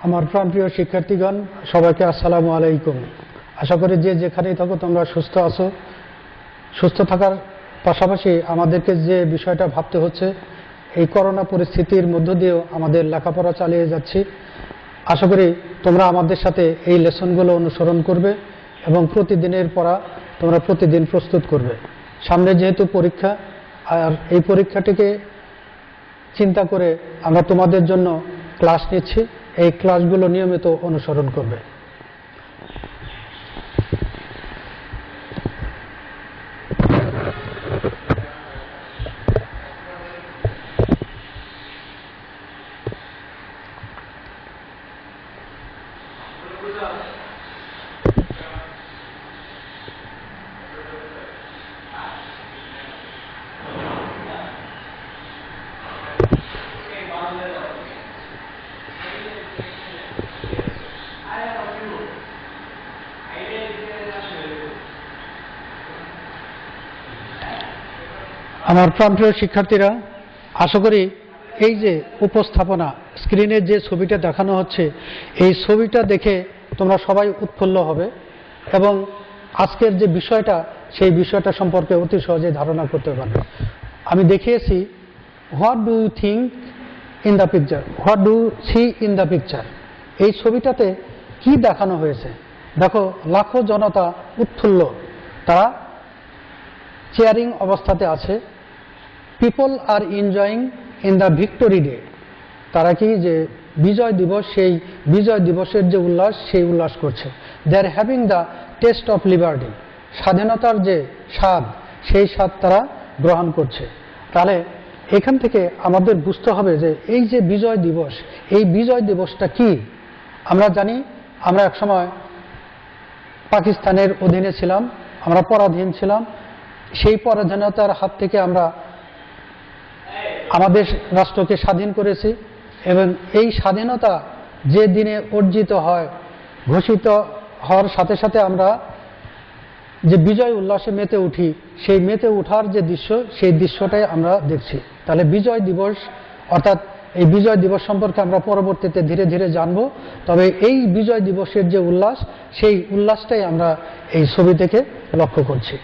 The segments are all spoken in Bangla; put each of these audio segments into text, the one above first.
আমার প্রাণপ্রিয় শিক্ষার্থীগণ, সবাইকে আসসালামু আলাইকুম। আশা করি যে যেখানেই থাকো তোমরা সুস্থ আছো। সুস্থ থাকার পাশাপাশি আমাদেরকে যে বিষয়টা ভাবতে হচ্ছে, এই করোনা পরিস্থিতির মধ্য দিয়েও আমাদের লেখাপড়া চালিয়ে যাচ্ছি। আশা করি তোমরা আমাদের সাথে এই লেসনগুলো অনুসরণ করবে এবং প্রতিদিনের পড়া তোমরা প্রতিদিন প্রস্তুত করবে। সামনে যেহেতু পরীক্ষা, আর এই পরীক্ষাটিকে চিন্তা করে আমরা তোমাদের জন্য ক্লাস নিচ্ছি। এই ক্লাসগুলো নিয়মিত অনুসরণ করবে। আমার প্রাণপ্রিয় শিক্ষার্থীরা, আশা করি এই যে উপস্থাপনা, স্ক্রিনে যে ছবিটা দেখানো হচ্ছে, এই ছবিটা দেখে তোমরা সবাই উৎফুল্ল হবে এবং আজকের যে বিষয়টা, সেই বিষয়টা সম্পর্কে অতি সহজেই ধারণা করতে পারবে। আমি দেখিয়েছি what do you think in the picture, what do see in the picture. এই ছবিটাতে কি দেখানো হয়েছে দেখো। লাখো জনতা উৎফুল্ল, তারা চেয়ারিং অবস্থাতে আছে। People are enjoying in the victory day. তারা কি যে বিজয় দিবস, সেই বিজয় দিবসের যে উল্লাস, সেই উল্লাস করছে। They are having the taste of liberty. স্বাধীনতার যে স্বাদ, সেই স্বাদ তারা গ্রহণ করছে। তাহলে এখান থেকে আমাদের বুঝতে হবে যে এই যে বিজয় দিবস, এই বিজয় দিবসটা কি। আমরা জানি আমরা একসময় পাকিস্তানের অধীনে ছিলাম, আমরা পরাধীন ছিলাম। সেই পরাধীনতার হাত থেকে আমরা আমাদের রাষ্ট্রকে স্বাধীন করেছি এবং এই স্বাধীনতা যে দিনে অর্জিত হয়, ঘোষিত হওয়ার সাথে সাথে আমরা যে বিজয় উল্লাসে মেতে উঠি, সেই মেতে ওঠার যে দৃশ্য, সেই দৃশ্যটাই আমরা দেখছি। তাহলে বিজয় দিবস, অর্থাৎ এই বিজয় দিবস সম্পর্কে আমরা পরবর্তীতে ধীরে ধীরে জানব। তবে এই বিজয় দিবসের যে উল্লাস, সেই উল্লাসটাই আমরা এই ছবি থেকে লক্ষ্য করছি।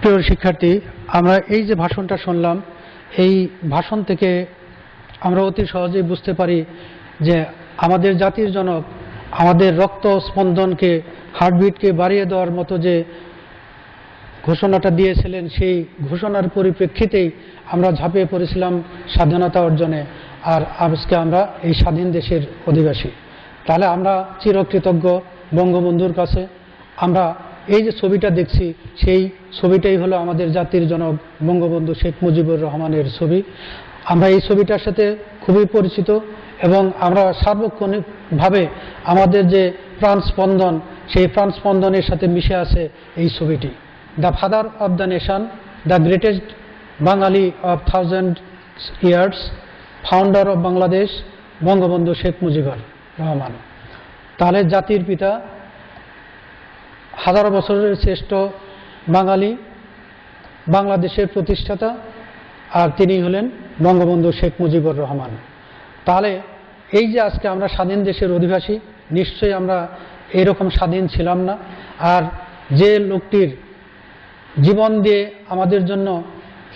প্রিয় শিক্ষার্থী, আমরা এই যে ভাষণটা শুনলাম, এই ভাষণ থেকে আমরা অতি সহজেই বুঝতে পারি যে আমাদের জাতির জনক আমাদের রক্ত স্পন্দনকে, হার্টবিটকে বাড়িয়ে দেওয়ার মতো যে ঘোষণাটা দিয়েছিলেন, সেই ঘোষণার পরিপ্রেক্ষিতেই আমরা ঝাঁপিয়ে পড়েছিলাম স্বাধীনতা অর্জনে। আর আজকে আমরা এই স্বাধীন দেশের অধিবাসী। তাহলে আমরা চিরকৃতজ্ঞ বঙ্গবন্ধুর কাছে। আমরা এই যে ছবিটা দেখছি সেই ছবিটাই হলো আমাদের জাতির জনক বঙ্গবন্ধু শেখ মুজিবুর রহমানের ছবি। আমরা এই ছবিটার সাথে খুবই পরিচিত এবং আমরা সার্বক্ষণিকভাবে আমাদের যে প্রাণস্পন্দন, সেই প্রাণস্পন্দনের সাথে মিশে আছে এই ছবিটি। The father of the nation, the greatest Bangali of 1000 years, founder of Bangladesh, Bangabandhu Sheikh Mujibur Rahman. তাহলে জাতির পিতা, হাজারো বছরের শ্রেষ্ঠ বাঙালি, বাংলাদেশের প্রতিষ্ঠাতা, আর তিনি হলেন বঙ্গবন্ধু শেখ মুজিবুর রহমান। তাহলে এই যে আজকে আমরা স্বাধীন দেশের অধিবাসী, নিশ্চয়ই আমরা এরকম স্বাধীন ছিলাম না। আর যে লোকটির জীবন দিয়ে আমাদের জন্য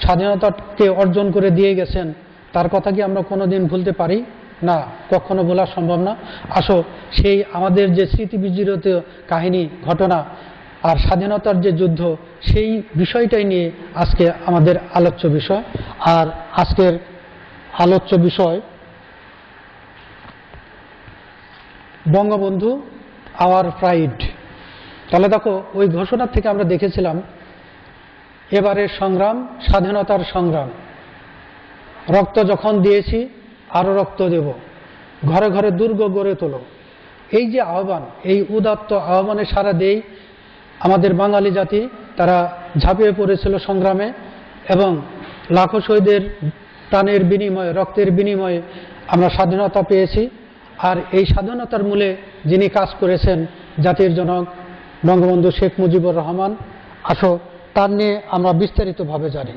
স্বাধীনতাকে অর্জন করে দিয়ে গেছেন, তার কথা কি আমরা কোনোদিন ভুলতে পারি না? কখনো ভোলা সম্ভব না। আসো সেই আমাদের যে স্মৃতিবিজড়িত কাহিনী, ঘটনা আর স্বাধীনতার যে যুদ্ধ, সেই বিষয়টাই নিয়ে আজকে আমাদের আলোচ্য বিষয়। আর আজকের আলোচ্য বিষয় বঙ্গবন্ধু আওয়ার প্রাইড। তাহলে দেখো, ওই ঘোষণা থেকে আমরা দেখেছিলাম এবারের সংগ্রাম স্বাধীনতার সংগ্রাম। রক্ত যখন দিয়েছি আরও রক্ত দেব, ঘরে ঘরে দুর্গ গড়ে তোলো। এই যে আহ্বান, এই উদাত্ত আহ্বানে সাড়া দেই আমাদের বাঙালি জাতি। তারা ঝাঁপিয়ে পড়েছিল সংগ্রামে এবং লাখো শহীদের প্রাণের বিনিময়ে, রক্তের বিনিময়ে আমরা স্বাধীনতা পেয়েছি। আর এই স্বাধীনতার মূলে যিনি কাজ করেছেন, জাতির জনক বঙ্গবন্ধু শেখ মুজিবুর রহমান। আসো তার নিয়ে আমরা বিস্তারিতভাবে জানি।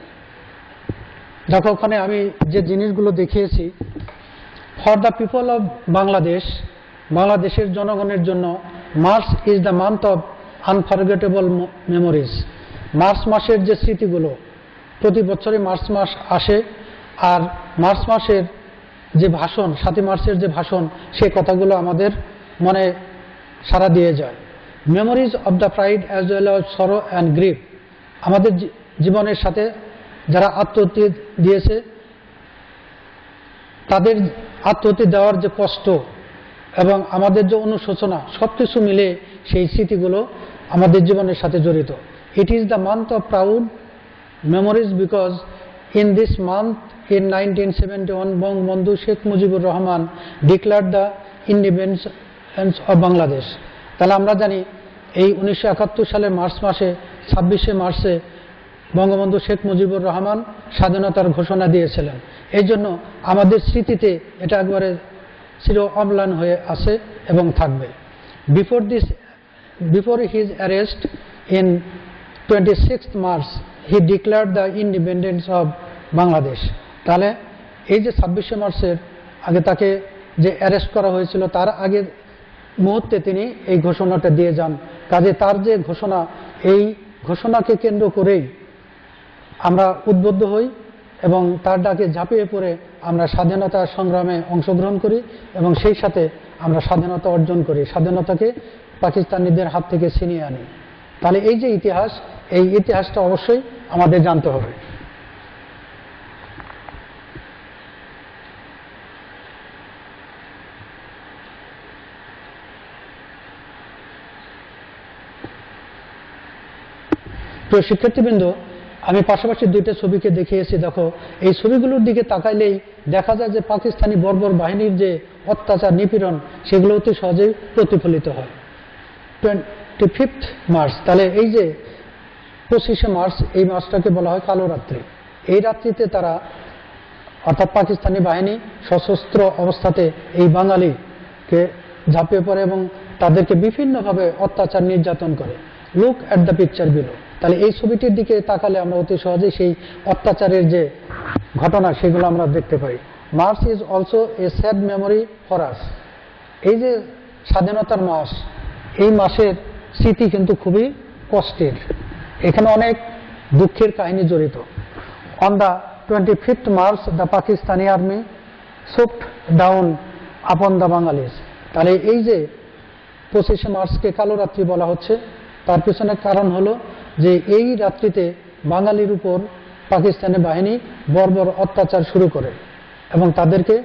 দেখো, ওখানে আমি যে জিনিসগুলো দেখিয়েছি, for the people of Bangladesh, বাংলাদেশের জনগণের জন্য March is the month of unforgettable memories. March মাসের যে স্মৃতিগুলো, প্রতি বছরই মার্চ মাস আসে, আর মার্চ মাসের যে ভাষণ, 7 মার্চের যে ভাষণ, সেই কথাগুলো আমাদের মনে সাড়া দিয়ে যায়। Memories of the pride as well as sorrow and grief. আমাদের জীবনের সাথে যারা আত্মহতি দিয়েছে, তাদের আত্মহতি দেওয়ার যে কষ্ট এবং আমাদের যে অনুশোচনা, সব কিছু মিলে সেই স্মৃতিগুলো আমাদের জীবনের সাথে জড়িত। It is the month of proud memories because in this month in 1971 Bangabandhu Sheikh Mujibur Rahman declared the independence of Bangladesh. তাহলে আমরা জানি এই 1971 সালের মার্চ মাসে, 26শে মার্চে বঙ্গবন্ধু শেখ মুজিবুর রহমান স্বাধীনতার ঘোষণা দিয়েছিলেন। এই জন্য আমাদের স্মৃতিতে এটা একবারে চির অম্লান হয়ে আছে এবং থাকবে। Before his arrest in 26th March he declared the independence of Bangladesh. তাহলে এই যে 26শে মার্চের আগে তাকে যে অ্যারেস্ট করা হয়েছিল, তার আগের মুহূর্তে তিনি এই ঘোষণাটা দিয়ে যান। কাজে তার যে ঘোষণা, এই ঘোষণাকে কেন্দ্র করেই আমরা উদ্বুদ্ধ হই এবং তার ডাকে ঝাঁপিয়ে পড়ে আমরা স্বাধীনতা সংগ্রামে অংশগ্রহণ করি এবং সেই সাথে আমরা স্বাধীনতা অর্জন করি, স্বাধীনতাকে পাকিস্তানিদের হাত থেকে ছিনিয়ে আনি। তাহলে এই যে ইতিহাস, এই ইতিহাসটা অবশ্যই আমাদের জানতে হবে। প্রিয় শিক্ষার্থীবৃন্দ, আমি পাশাপাশি দুইটা ছবিকে দেখিয়েছি। দেখো, এই ছবিগুলোর দিকে তাকাইলেই দেখা যায় যে পাকিস্তানি বর্বর বাহিনীর যে অত্যাচার, নিপীড়ন, সেগুলো অতি সহজেই প্রতিফলিত হয়। 25th মার্চ, তাহলে এই যে 25শে মার্চ, এই মাসটাকে বলা হয় কালো রাত্রি। এই রাত্রিতে তারা, অর্থাৎ পাকিস্তানি বাহিনী সশস্ত্র অবস্থাতে এই বাঙালিকে ঝাঁপিয়ে পড়ে এবং তাদেরকে বিভিন্নভাবে অত্যাচার, নির্যাতন করে। Look at the picture below. তাহলে এই ছবিটির দিকে তাকালে আমরা অতি সহজেই সেই অত্যাচারের যে ঘটনা, সেগুলো আমরা দেখতে পাই। March is also a sad memory for us. এই যে স্বাধীনতার মাস, এই মাসের স্মৃতি কিন্তু খুবই কষ্টের। এখানে অনেক দুঃখের কাহিনী জড়িত। On the 25th March the Pakistani army swooped down upon the Bengalis. তাহলে এই যে 25শে মার্চকে কালো রাত্রি বলা হচ্ছে, তার পিছনে কারণ হলো যে এই রাত্রিতে বাঙালির উপর পাকিস্তানি বাহিনী বর্বর অত্যাচার শুরু করে এবং তাদেরকে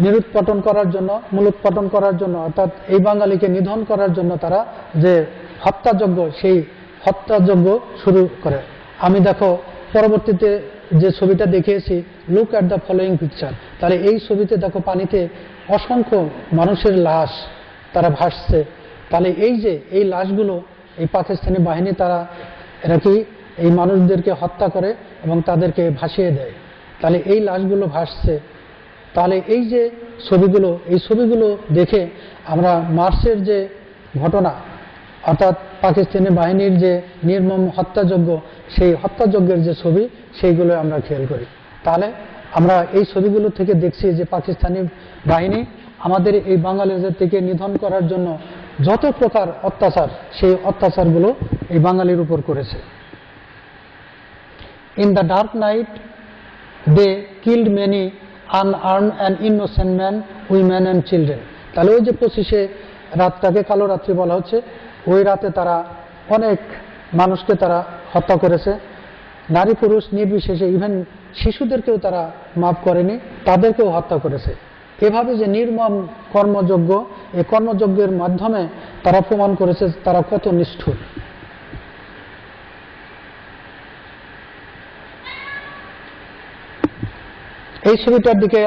নিরুৎপাটন করার জন্য, মূলোৎপাটন করার জন্য, অর্থাৎ এই বাঙালিকে নিধন করার জন্য তারা যে হত্যাযজ্ঞ, সেই হত্যাযজ্ঞ শুরু করে। আমি দেখো পরবর্তীতে যে ছবিটা দেখিয়েছি, look at the following picture, তাহলে এই ছবিতে দেখো পানিতে অসংখ্য মানুষের লাশ তারা ভাসছে। তাহলে এই যে এই লাশগুলো এই পাকিস্তানি বাহিনী এরা কি এই মানুষদেরকে হত্যা করে এবং তাদেরকে ভাসিয়ে দেয়। তাহলে এই লাশগুলো ভাসছে। তাহলে এই যে ছবিগুলো, এই ছবিগুলো দেখে আমরা মার্চের যে ঘটনা, অর্থাৎ পাকিস্তানি বাহিনীর যে নির্মম হত্যাযজ্ঞ, সেই হত্যাযজ্ঞের যে ছবি, সেইগুলো আমরা খেয়াল করি। তাহলে আমরা এই ছবিগুলো থেকে দেখছি যে পাকিস্তানি বাহিনী আমাদের এই বাঙালিদের থেকে নিধন করার জন্য যত প্রকার অত্যাচার, সেই অত্যাচারগুলো এই বাঙালির উপর করেছে। In the dark night they killed many unarmed and innocent man, women and children. তাহলে ওই যে 25শে রাতটাকে কালো রাত্রি বলা হচ্ছে, ওই রাতে তারা অনেক মানুষকে তারা হত্যা করেছে, নারী পুরুষ নির্বিশেষে, ইভেন শিশুদেরকেও তারা মাফ করেনি, তাদেরকেও হত্যা করেছে। এভাবে যে নির্মম কর্মযজ্ঞ, এই কর্মযজ্ঞের মাধ্যমে তারা প্রমাণ করেছে তারা কত নিষ্ঠুর। এই ছবিটার দিকে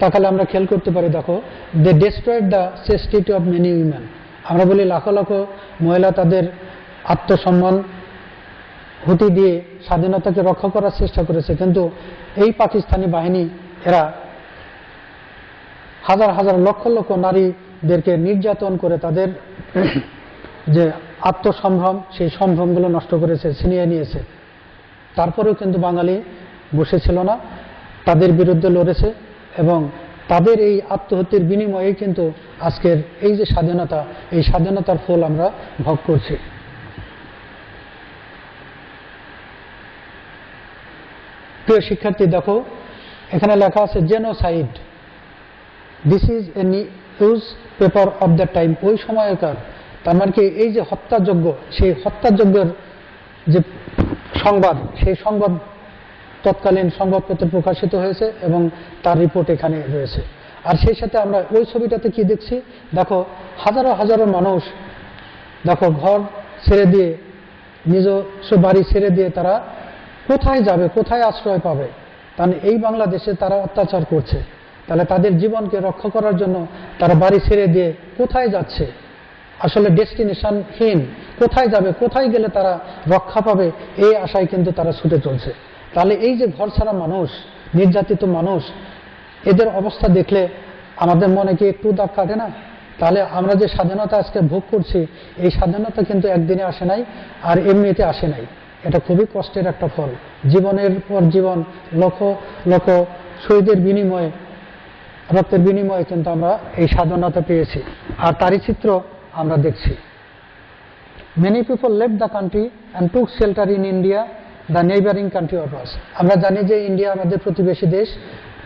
তাকালে আমরা খেয়াল করতে পারি, দেখো, they destroyed the chastity of many women. আমরা বলি লাখো লাখো মহিলা তাদের আত্মসম্মান হুতি দিয়ে স্বাধীনতাকে রক্ষা করার চেষ্টা করেছে, কিন্তু এই পাকিস্তানি বাহিনী এরা হাজার হাজার লক্ষ লক্ষ নারীদেরকে নির্যাতন করে তাদের যে আত্মসম্ভ্রম, সেই সম্ভ্রমগুলো নষ্ট করেছে, ছিনিয়ে নিয়েছে। তারপরেও কিন্তু বাঙালি বসেছিল না, তাদের বিরুদ্ধে লড়েছে এবং তাদের এই আত্মহত্যার বিনিময়ে কিন্তু আজকের এই যে স্বাধীনতা, এই স্বাধীনতার ফল আমরা ভোগ করছি। প্রিয় শিক্ষার্থী, দেখো এখানে লেখা আছে genocide, this is a news paper of the time. ওই সময়কার, তার মানে কি এই যে হত্যাযজ্ঞ, সেই হত্যাযজ্ঞের যে সংবাদ, সেই সংবাদ তৎকালীন সংবাদপত্রে প্রকাশিত হয়েছে এবং তার রিপোর্ট এখানে রয়েছে। আর সেই সাথে আমরা ওই ছবিটাতে কি দেখছি, দেখো হাজারো হাজারো মানুষ, দেখো ঘর ছেড়ে দিয়ে, নিজস্ব বাড়ি ছেড়ে দিয়ে তারা কোথায় যাবে, কোথায় আশ্রয় পাবে? কারণ এই বাংলাদেশে তারা অত্যাচার করছে। তাহলে তাদের জীবনকে রক্ষা করার জন্য তারা বাড়ি ছেড়ে দিয়ে কোথায় যাচ্ছে? আসলে ডেস্টিনেশনহীন, কোথায় যাবে, কোথায় গেলে তারা রক্ষা পাবে, এই আশায় কিন্তু তারা ছুটে চলছে। তাহলে এই যে ঘর ছাড়া মানুষ, নির্যাতিত মানুষ, এদের অবস্থা দেখলে আমাদের মনে কি একটু দাগ কাটে না? তাহলে আমরা যে স্বাধীনতা আজকে ভোগ করছি, এই স্বাধীনতা কিন্তু একদিনে আসে নাই, আর এমনিতে আসে নাই। এটা খুবই কষ্টের একটা ফল। জীবনের পর জীবন, লক্ষ লক্ষ শহীদের বিনিময়ে, রক্তের বিনিময়ে কিন্তু আমরা এই স্বাধীনতা পেয়েছি, আর তারই চিত্র আমরা দেখছি। Many people left the country and took shelter in India, the neighbouring country of us. আমরা জানি যে ইন্ডিয়া আমাদের প্রতিবেশী দেশ।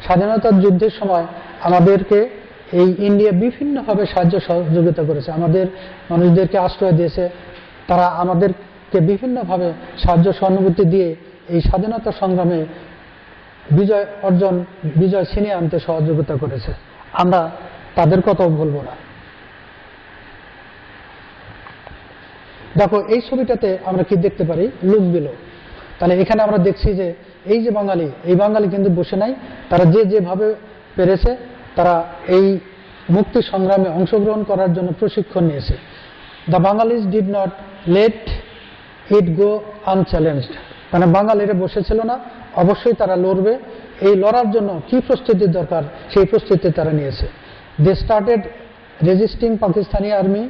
স্বাধীনতার যুদ্ধের সময় আমাদেরকে এই ইন্ডিয়া বিভিন্নভাবে সাহায্য সহযোগিতা করেছে, আমাদের মানুষদেরকে আশ্রয় দিয়েছে, তারা আমাদেরকে বিভিন্নভাবে সাহায্য সহানুভূতি দিয়ে এই স্বাধীনতা সংগ্রামে বিজয় ছিনিয়ে আনতে সহযোগিতা করেছে। আমরা তাদের কথাও বলবো না। দেখো এই ছবিটাতে আমরা কি দেখতে পারি, লুক বিলো। তাহলে এখানে আমরা দেখছি যে এই যে বাঙালি, এই বাঙালি কিন্তু বসে নাই, তারা যেভাবে পেরেছে তারা এই মুক্তি সংগ্রামে অংশগ্রহণ করার জন্য প্রশিক্ষণ নিয়েছে। The Bengalis did not let it go unchallenged. মানে বাঙালিরা বসেছিল না, অবশ্যই তারা লড়বে। এই লড়ার জন্য কি প্রস্তুতির দরকার, সেই প্রস্তুতি তারা নিয়েছে। They started resisting Pakistani army,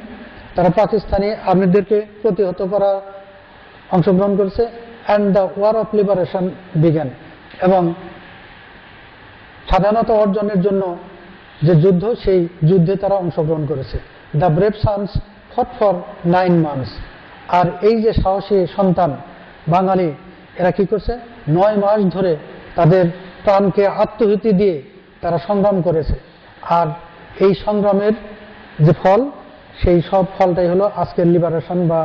তারা পাকিস্তানি আর্মিদেরকে প্রতিহত করা অংশগ্রহণ করেছে। And the war of liberation began, এবং স্বাধীনতা অর্জনের জন্য যে যুদ্ধ, সেই যুদ্ধে তারা অংশগ্রহণ করেছে। The brave sons fought for 9 months। আর এই যে সাহসী সন্তান বাঙালি, এরা কি করছে, 9 মাস ধরে তাদের প্রাণকে আত্মহুতি দিয়ে তারা সংগ্রাম করেছে। আর এই সংগ্রামের যে ফল, সেই সব ফলটাই হলো আজকের লিবারেশন বা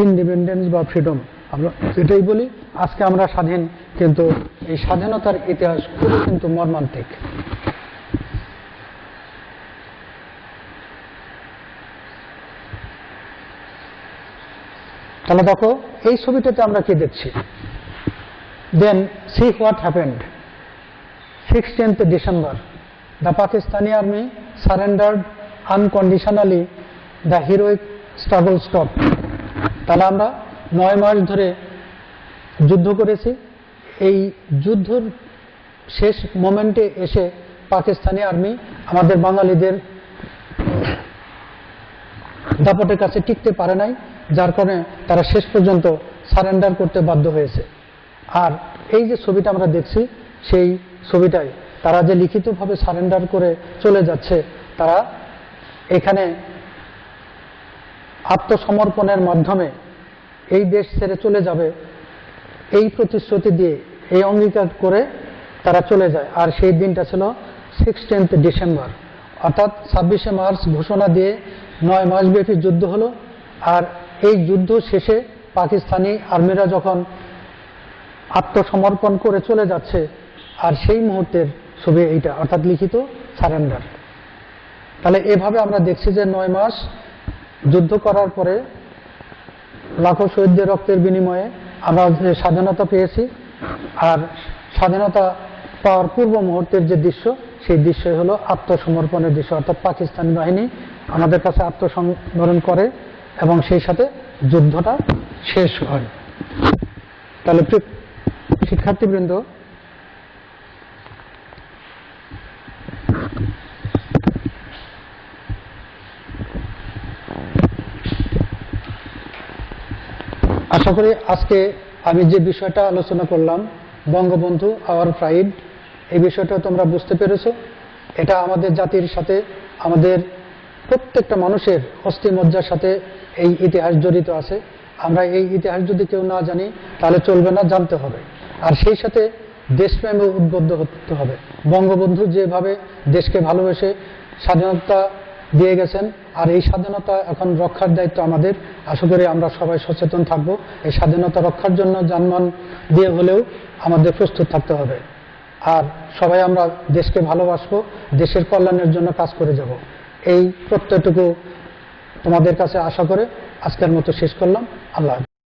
ইন্ডিপেন্ডেন্স বা ফ্রিডম। আমরা এটাই বলি, আজকে আমরা স্বাধীন, কিন্তু এই স্বাধীনতার ইতিহাস খুবই কিন্তু মর্মান্তিক। তাহলে দেখো এই ছবিটাতে আমরা কি দেখছি। Then see what happened 16th December, the Pakistani army surrendered unconditionally, the heroic struggle stopped. তাহলে আমরা 9 মাস ধরে যুদ্ধ করেছি, এই যুদ্ধর শেষ মোমেন্টে এসে পাকিস্তানি আর্মি আমাদের বাঙালিদের দাপটের কাছে টিকতে পারে নাই, যার কারণে তারা শেষ পর্যন্ত সারেন্ডার করতে বাধ্য হয়েছে। আর এই যে ছবিটা আমরা দেখছি, সেই ছবিটাই তারা যে লিখিতভাবে সারেন্ডার করে চলে যাচ্ছে, তারা এখানে আত্মসমর্পণের মাধ্যমে এই দেশ ছেড়ে চলে যাবে, এই প্রতিশ্রুতি দিয়ে, এই অঙ্গীকার করে তারা চলে যায়। আর সেই দিনটা ছিল 16th December, অর্থাৎ 26শে মার্চ ঘোষণা দিয়ে 9 মাসব্যাপী যুদ্ধ হলো। আর এই যুদ্ধ শেষে পাকিস্তানি আর্মিরা যখন আত্মসমর্পণ করে চলে যাচ্ছে, আর সেই মুহূর্তের ছবি এইটা, অর্থাৎ লিখিত সারেন্ডার। তাহলে এভাবে আমরা দেখছি যে 9 মাস যুদ্ধ করার পরে লাখো শহীদদের রক্তের বিনিময়ে আমরা যে স্বাধীনতা পেয়েছি, আর স্বাধীনতা পাওয়ার পূর্ব মুহূর্তের যে দৃশ্য, সেই দৃশ্যই হলো আত্মসমর্পণের দৃশ্য, অর্থাৎ পাকিস্তানি বাহিনী আমাদের কাছে আত্মসমর্পণ করে এবং সেই সাথে যুদ্ধটা শেষ হয়। তাহলে শিক্ষার্থীবৃন্দ, আশা করি আজকে আমি যে বিষয়টা আলোচনা করলাম, বঙ্গবন্ধু আওয়ার প্রাইড, এই বিষয়টা তোমরা বুঝতে পেরেছো। এটা আমাদের জাতির সাথে, আমাদের প্রত্যেকটা মানুষের অস্থিমজ্জার সাথে এই ইতিহাস জড়িত আছে। আমরা এই ইতিহাস যদি কেউ না জানি তাহলে চলবে না, জানতে হবে। আর সেই সাথে দেশপ্রেমে উদ্বুদ্ধ হতে হবে। বঙ্গবন্ধু যেভাবে দেশকে ভালোবেসে স্বাধীনতা দিয়ে গেছেন, আর এই স্বাধীনতা এখন রক্ষার দায়িত্ব আমাদের। আশা করি আমরা সবাই সচেতন থাকব, এই স্বাধীনতা রক্ষার জন্য জানমাল দিয়ে হলেও আমাদের প্রস্তুত থাকতে হবে। আর সবাই আমরা দেশকে ভালোবাসবো, দেশের কল্যাণের জন্য কাজ করে যাব, এই প্রত্যয়টুকু তোমাদের কাছে আশা করে আজকের মতো শেষ করলাম। আল্লাহ।